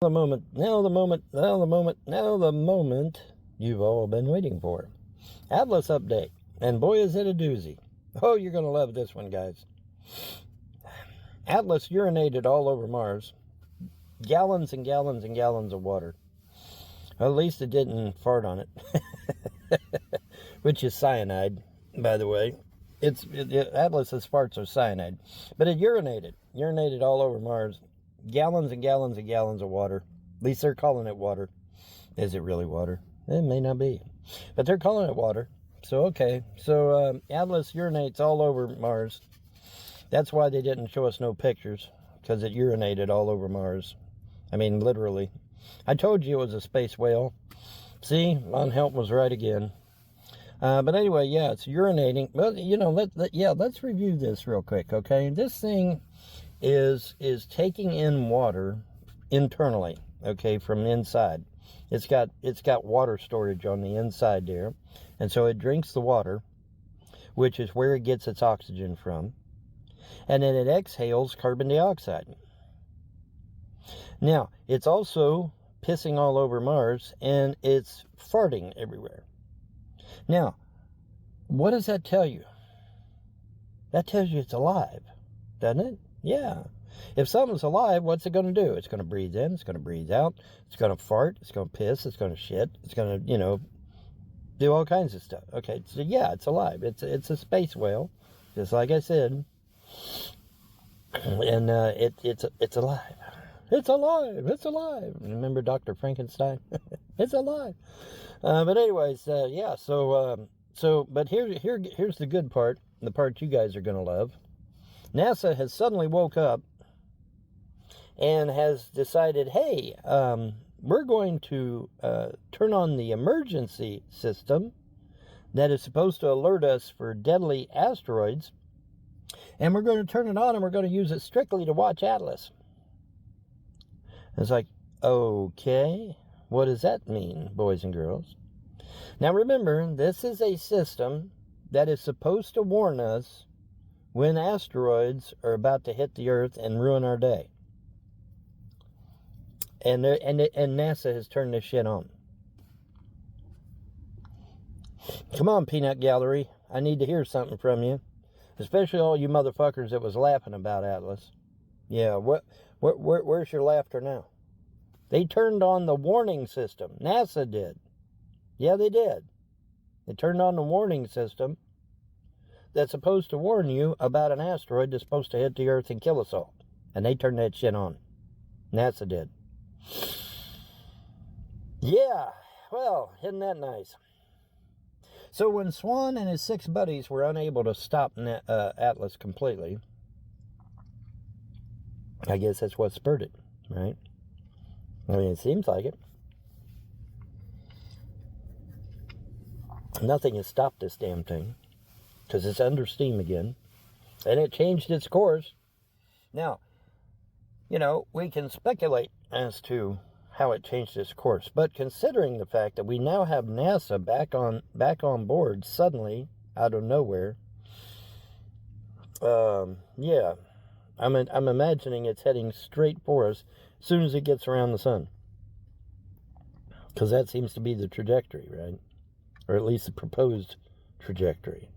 The moment, now the moment, now the moment, now the moment you've all been waiting for. Atlas update. And boy, is it a doozy. Oh, you're going to love this one, guys. Atlas urinated all over Mars. Gallons and gallons and gallons of water. Well, at least it didn't fart on it. Which is cyanide, by the way. Atlas's farts are cyanide. But it urinated all over Mars. Gallons and gallons and gallons of water. At least they're calling it water. Is it really water? It may not be. But they're calling it water. So, okay. So, Atlas urinates all over Mars. That's why they didn't show us no pictures. Because it urinated all over Mars. I mean, literally. I told you it was a space whale. See? Von Helton was right again. But anyway, yeah, it's urinating. Well, you know, let's review this real quick, okay? This thing is taking in water internally, okay, from inside. It's got water storage on the inside there, and so it drinks the water, which is where it gets its oxygen from, and then it exhales carbon dioxide. Now, it's also pissing all over Mars, and it's farting everywhere. Now, what does that tell you? That tells you it's alive, doesn't it? Yeah. If something's alive, what's it going to do? It's going to breathe in, it's going to breathe out, it's going to fart, it's going to piss, it's going to shit, it's going to, do all kinds of stuff. Okay, so yeah, it's alive. It's a space whale, just like I said. And it's alive. It's alive. It's alive. Remember Dr. Frankenstein? It's alive. But anyways, yeah. But here's the good part. The part you guys are gonna love. NASA has suddenly woke up and has decided, hey, we're going to turn on the emergency system that is supposed to alert us for deadly asteroids, and we're going to turn it on and we're going to use it strictly to watch Atlas. It's like, okay, what does that mean, boys and girls? Now remember, this is a system that is supposed to warn us when asteroids are about to hit the Earth and ruin our day. And NASA has turned this shit on. Come on, Peanut Gallery. I need to hear something from you. Especially all you motherfuckers that was laughing about Atlas. Yeah, where's your laughter now? They turned on the warning system. NASA did. Yeah, they did. They turned on the warning system that's supposed to warn you about an asteroid that's supposed to hit the Earth and kill us all. And they turned that shit on. NASA did. Yeah, well, isn't that nice? So when Swan and his 6 buddies were unable to stop Atlas completely, I guess that's what spurred it, right? I mean, it seems like it. Nothing has stopped this damn thing, because it's under steam again, and it changed its course. Now, we can speculate as to how it changed its course, but considering the fact that we now have NASA back on board suddenly out of nowhere, yeah, I'm imagining it's heading straight for us as soon as it gets around the sun, because that seems to be the trajectory, right? Or at least the proposed trajectory,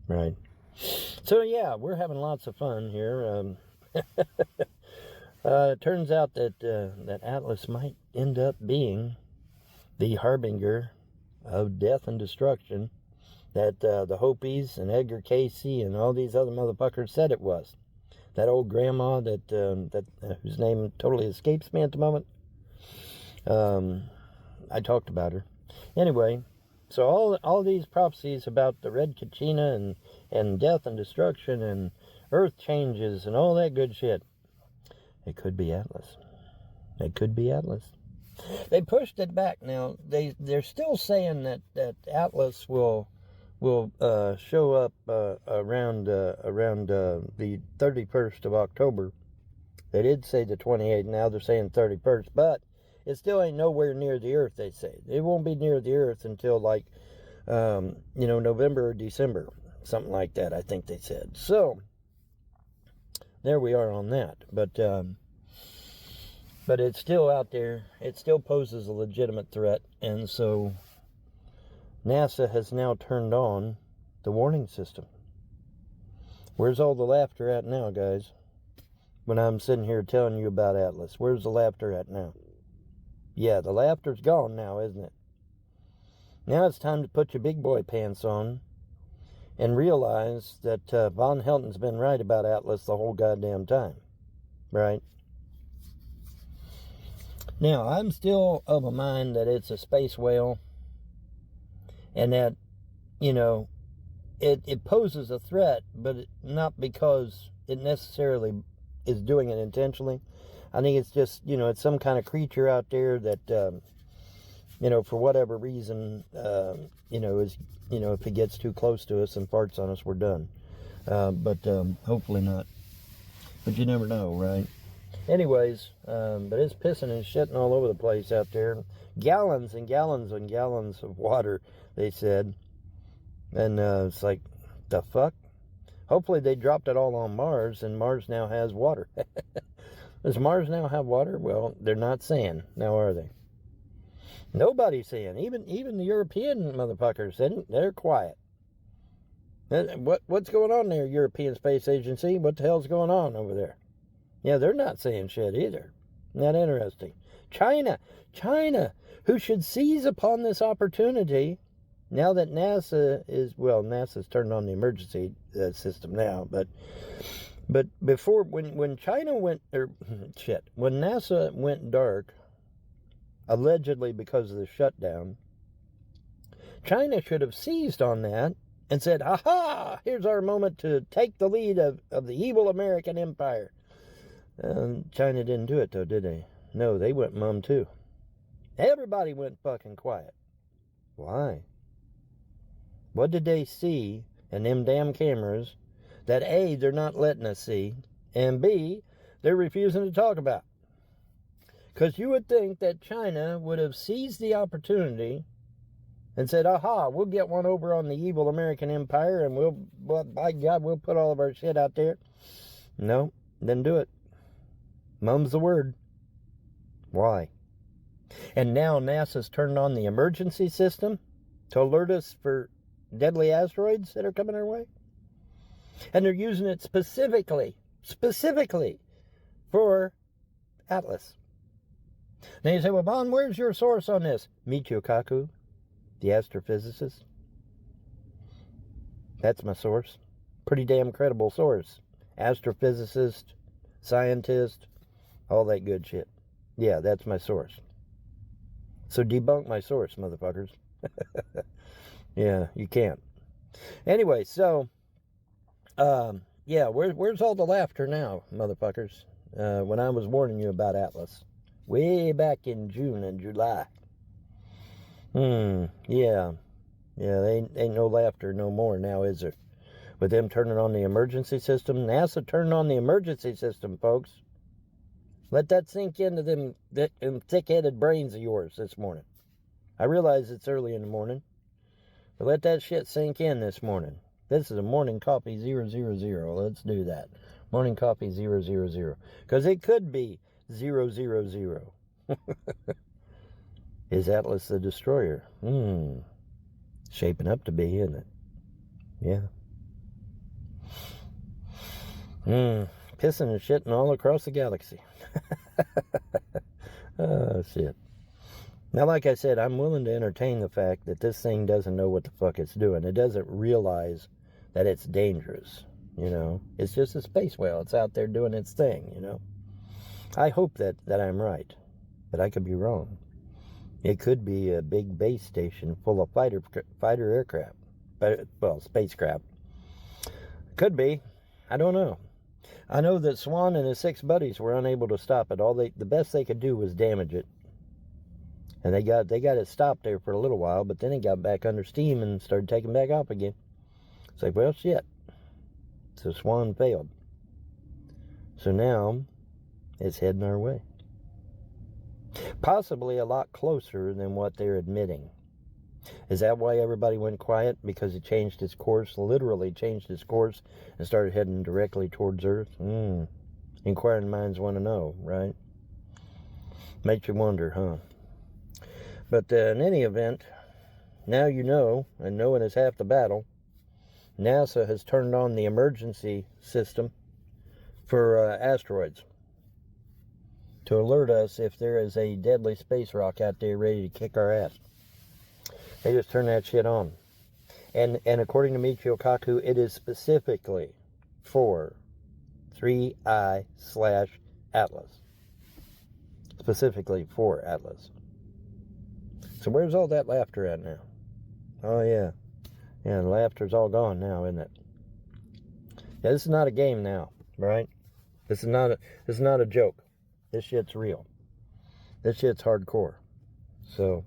right? So yeah, we're having lots of fun here. It turns out that Atlas might end up being the harbinger of death and destruction that the Hopis and Edgar Casey and all these other motherfuckers said it was. That old grandma whose name totally escapes me at the moment. I talked about her. Anyway, so all these prophecies about the Red Kachina and death and destruction and earth changes and all that good shit, it could be Atlas. It could be Atlas. They pushed it back. Now they're still saying that Atlas will show up around the 31st of October. They did say the 28th. Now they're saying 31st, but it still ain't nowhere near the Earth. They say it won't be near the Earth until like November or December, something like that. I think they said. So there we are on that. But But it's still out there. It still poses a legitimate threat. And so NASA has now turned on the warning system. Where's all the laughter at now, guys? When I'm sitting here telling you about Atlas, where's the laughter at now? Yeah, the laughter's gone now, isn't it? Now it's time to put your big boy pants on and realize that Von Helton's been right about Atlas the whole goddamn time. Right? Now, I'm still of a mind that it's a space whale and that, you know, it poses a threat, but not because it necessarily is doing it intentionally. I think it's just, you know, it's some kind of creature out there that, you know, for whatever reason, you know, is, you know, if it gets too close to us and farts on us, we're done. But hopefully not. But you never know, right? Anyways, but it's pissing and shitting all over the place out there. Gallons and gallons and gallons of water, they said. And it's like, the fuck? Hopefully they dropped it all on Mars, and Mars now has water. Does Mars now have water? Well, they're not saying, now are they? Nobody's saying. Even the European motherfuckers, they're quiet. What's going on there, European Space Agency? What the hell's going on over there? Yeah, they're not saying shit either. Not interesting. China, who should seize upon this opportunity now that NASA's turned on the emergency system now, but before, when China went, when NASA went dark, allegedly because of the shutdown, China should have seized on that and said, aha, here's our moment to take the lead of the evil American empire. China didn't do it, though, did they? No, they went mum, too. Everybody went fucking quiet. Why? What did they see in them damn cameras that A, they're not letting us see, and B, they're refusing to talk about? Because you would think that China would have seized the opportunity and said, aha, we'll get one over on the evil American empire, and by God, we'll put all of our shit out there. No, didn't do it. Mum's the word. Why? And now NASA's turned on the emergency system to alert us for deadly asteroids that are coming our way. And they're using it specifically for Atlas. Now you say, well, Bon, where's your source on this? Michio Kaku, the astrophysicist. That's my source. Pretty damn credible source. Astrophysicist, scientist, all that good shit. Yeah, that's my source. So debunk my source, motherfuckers. Yeah, you can't. Anyway, so, yeah, where's all the laughter now, motherfuckers? When I was warning you about Atlas. Way back in June and July. Yeah. Yeah, they ain't no laughter no more now, is there? With them turning on the emergency system. NASA turned on the emergency system, folks. Let that sink into them thick-headed brains of yours this morning. I realize it's early in the morning, but let that shit sink in this morning. This is a morning coffee 000. Let's do that. Morning coffee 000. Because it could be 000. Is Atlas the Destroyer? Shaping up to be, isn't it? Yeah. Pissing and shitting all across the galaxy. Oh, shit. Now, like I said, I'm willing to entertain the fact that this thing doesn't know what the fuck it's doing. It doesn't realize that it's dangerous, you know. It's just a space whale. It's out there doing its thing, you know. I hope that I'm right, but I could be wrong. It could be a big base station full of fighter aircraft. Well, spacecraft. Could be. I don't know. I know that Swan and his 6 buddies were unable to stop it. The best they could do was damage it. And they got it stopped there for a little while, but then it got back under steam and started taking back off again. It's like, well, shit. So Swan failed. So now it's heading our way. Possibly a lot closer than what they're admitting. Is that why everybody went quiet? Because it changed its course, literally changed its course, and started heading directly towards Earth? Inquiring minds want to know, right? Makes you wonder, huh? But in any event, now you know, and knowing is half the battle, NASA has turned on the emergency system for asteroids to alert us if there is a deadly space rock out there ready to kick our ass. They just turn that shit on. And according to Michio Kaku, it is specifically for 3I/Atlas. Specifically for Atlas. So where's all that laughter at now? Oh yeah. Yeah, the laughter's all gone now, isn't it? Yeah, this is not a game now, right? This is not a joke. This shit's real. This shit's hardcore. So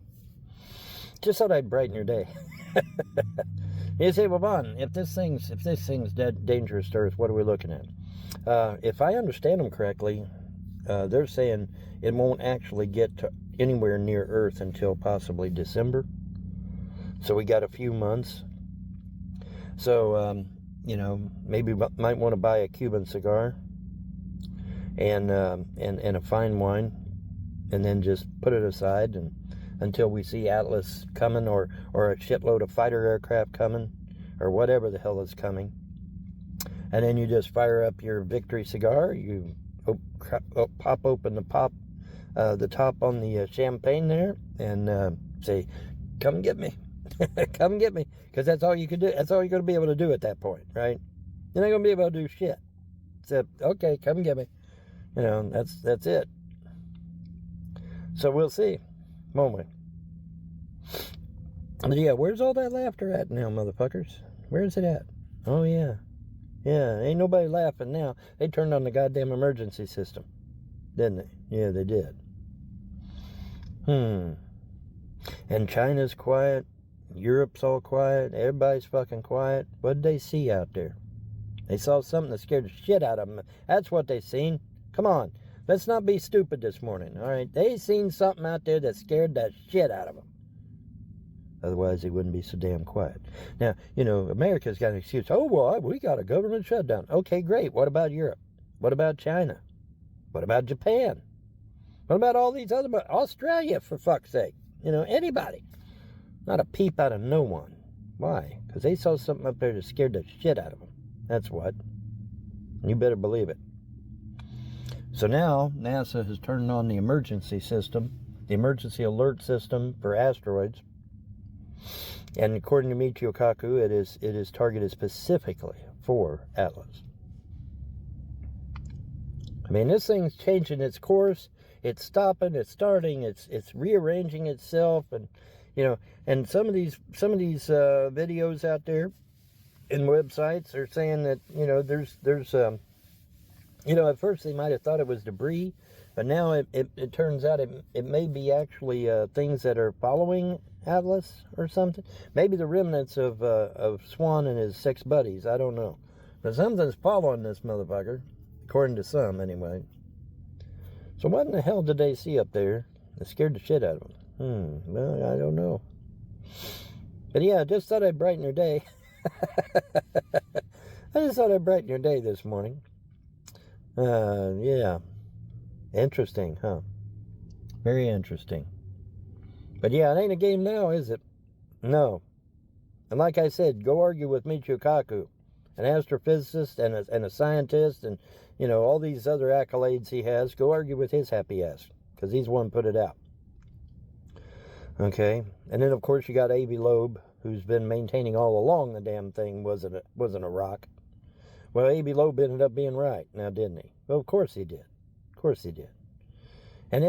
just thought I'd brighten your day. You say, well, Bon, if this thing's dead dangerous to Earth, what are we looking at? If I understand them correctly, they're saying it won't actually get to anywhere near Earth until possibly December. So we got a few months. So, maybe might want to buy a Cuban cigar and a fine wine, and then just put it aside and until we see Atlas coming or a shitload of fighter aircraft coming or whatever the hell is coming. And then you just fire up your victory cigar. You pop open the top on the champagne there and say, come get me. Come get me. Because that's all you can do. That's all you're going to be able to do at that point, right? You're not going to be able to do shit. Except, okay, come get me. That's it. So we'll see. Moment. But yeah, where's all that laughter at now, motherfuckers? Where's it at? Oh yeah. Yeah, ain't nobody laughing now. They turned on the goddamn emergency system. Didn't they? Yeah, they did. And China's quiet. Europe's all quiet. Everybody's fucking quiet. What did they see out there? They saw something that scared the shit out of them. That's what they seen. Come on. Let's not be stupid this morning, all right? They seen something out there that scared the shit out of them. Otherwise, they wouldn't be so damn quiet. Now, America's got an excuse. Oh, well, we got a government shutdown. Okay, great. What about Europe? What about China? What about Japan? What about all these other... Australia, for fuck's sake. Anybody. Not a peep out of no one. Why? Because they saw something up there that scared the shit out of them. That's what. You better believe it. So now, NASA has turned on the emergency system, the emergency alert system for asteroids. And according to Michio Kaku, it is targeted specifically for Atlas. I mean, this thing's changing its course. It's stopping. It's starting. It's rearranging itself. And and some of these videos out there in websites are saying that there's at first they might have thought it was debris, but now it turns out it may be actually things that are following Atlas or something. Maybe the remnants of Swan and his 6 buddies. I don't know. But something's following this motherfucker, according to some anyway. So what in the hell did they see up there that scared the shit out of them? Well, I don't know. But yeah, I just thought I'd brighten your day. I just thought I'd brighten your day this morning. Yeah. Interesting, huh? Very interesting. But yeah, it ain't a game now, is it? No. And like I said, go argue with Michio Kaku, an astrophysicist and a scientist and, all these other accolades he has. Go argue with his happy ass, because he's the one put it out. Okay? And then, of course, you got A.B. Loeb, who's been maintaining all along the damn thing wasn't a rock. Well, A.B. Loeb ended up being right, now didn't he? Well, of course he did. Of course he did. And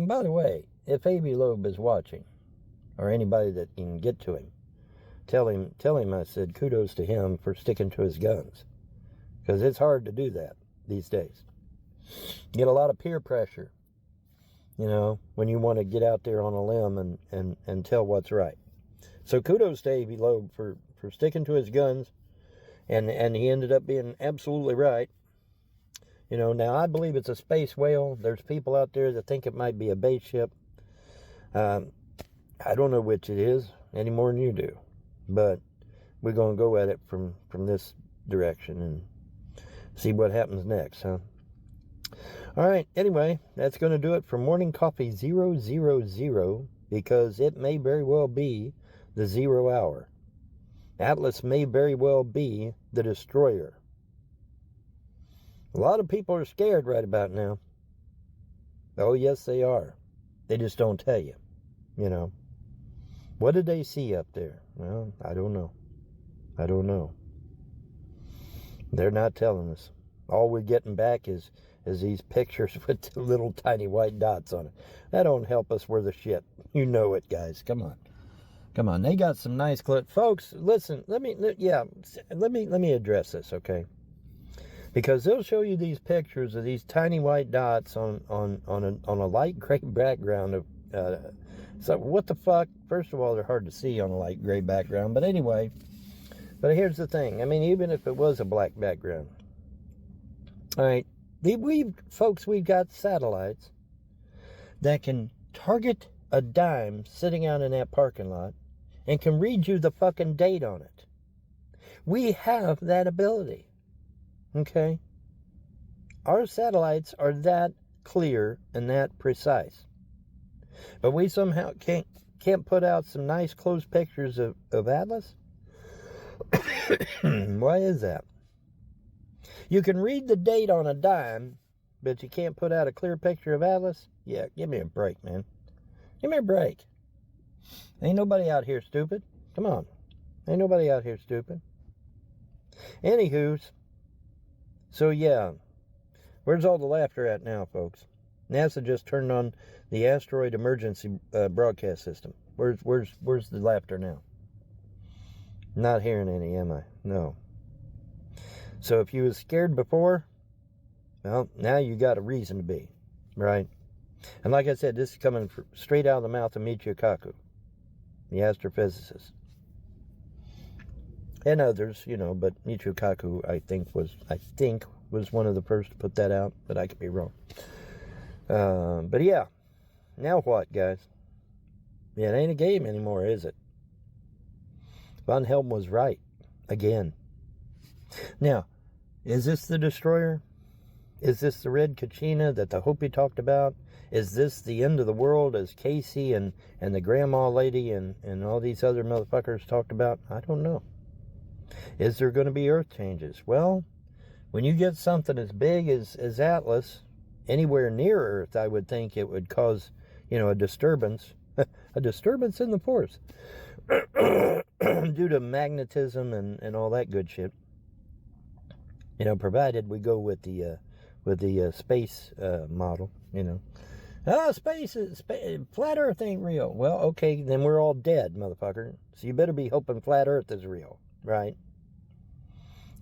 by the way, if A.B. Loeb is watching, or anybody that can get to him, tell him I said kudos to him for sticking to his guns, because it's hard to do that these days. You get a lot of peer pressure, when you want to get out there on a limb and tell what's right. So kudos to A.B. Loeb for sticking to his guns. And he ended up being absolutely right. Now I believe it's a space whale. There's people out there that think it might be a base ship. I don't know which it is any more than you do. But we're going to go at it from this direction and see what happens next, huh? All right, anyway, that's going to do it for Morning Coffee 000, because it may very well be the 0 hour. Atlas may very well be the destroyer. A lot of people are scared right about now. Oh, yes, they are. They just don't tell you, you know. What did they see up there? Well, I don't know. I don't know. They're not telling us. All we're getting back is these pictures with the little tiny white dots on it. That don't help us worth a shit. You know it, guys. Come on. Come on. They got some nice clips. Folks, listen, let me address this, okay? Because they'll show you these pictures of these tiny white dots on a light gray background of so what the fuck? First of all, they're hard to see on a light gray background, but anyway. But here's the thing. I mean, even if it was a black background. All right. We've got satellites that can target a dime sitting out in that parking lot and can read you the fucking date on it. We have that ability. Okay? Our satellites are that clear and that precise. But we somehow can't put out some nice close pictures of Atlas? Why is that? You can read the date on a dime, but you can't put out a clear picture of Atlas? Yeah, give me a break, man. Give me a break. Ain't nobody out here stupid. Come on. Ain't nobody out here stupid. Anywho's, so yeah, where's all the laughter at now, folks? NASA just turned on the Asteroid Emergency Broadcast System. Where's the laughter now? Not hearing any, am I? No. So if you was scared before, well, now you got a reason to be, right? And like I said, this is coming straight out of the mouth of Michio Kaku, the astrophysicist. And others, you know, but Michio Kaku, I think was one of the first to put that out, but I could be wrong. But yeah, now what, guys? Yeah, it ain't a game anymore, is it? Von Helm was right, again. Now, is this the destroyer? Is this the red Kachina that the Hopi talked about? Is this the end of the world as Casey and the grandma lady and all these other motherfuckers talked about? I don't know. Is there going to be earth changes? Well, when you get something as big as Atlas, anywhere near Earth, I would think it would cause, a disturbance. A disturbance in the force. Due to magnetism and all that good shit. Provided we go with the space model, flat Earth ain't real. Well, okay, then we're all dead, motherfucker. So you better be hoping flat Earth is real, right?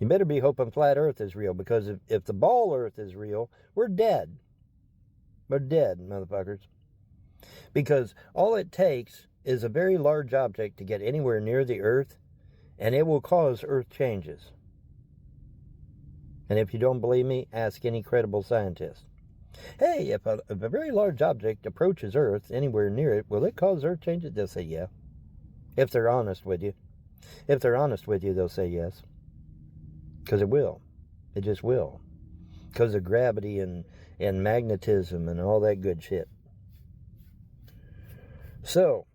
You better be hoping flat Earth is real, because if the ball Earth is real, we're dead. We're dead, motherfuckers. Because all it takes is a very large object to get anywhere near the Earth, and it will cause Earth changes. And if you don't believe me, ask any credible scientist. Hey, if a very large object approaches Earth, anywhere near it, will it cause Earth changes? They'll say yeah. If they're honest with you. If they're honest with you, they'll say yes. Because it will. It just will. Because of gravity and magnetism and all that good shit. So,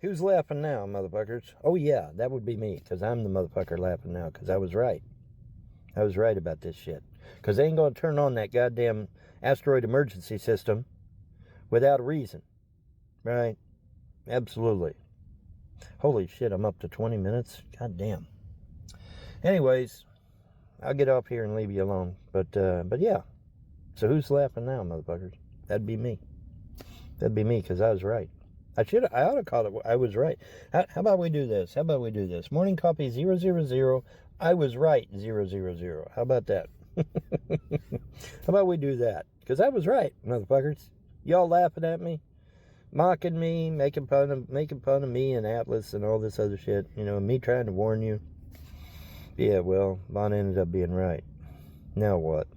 who's laughing now, motherfuckers? Oh yeah, that would be me, because I'm the motherfucker laughing now, because I was right. I was right about this shit. Because they ain't going to turn on that goddamn Asteroid Emergency System without a reason. Right? Absolutely. Holy shit, I'm up to 20 minutes. God damn. Anyways, I'll get off here and leave you alone. But yeah. So who's laughing now, motherfuckers? That'd be me. That'd be me, because I was right. I ought to call it, I was right. How about we do this? Morning Coffee 000. I was right 000. How about that? How about we do that? Because I was right, motherfuckers. Y'all laughing at me, mocking me, making fun of me and Atlas and all this other shit. Me trying to warn you. Yeah, well, Von ended up being right. Now what?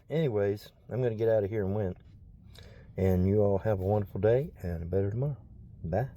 Anyways, I'm going to get out of here and win. And you all have a wonderful day and a better tomorrow. Bye.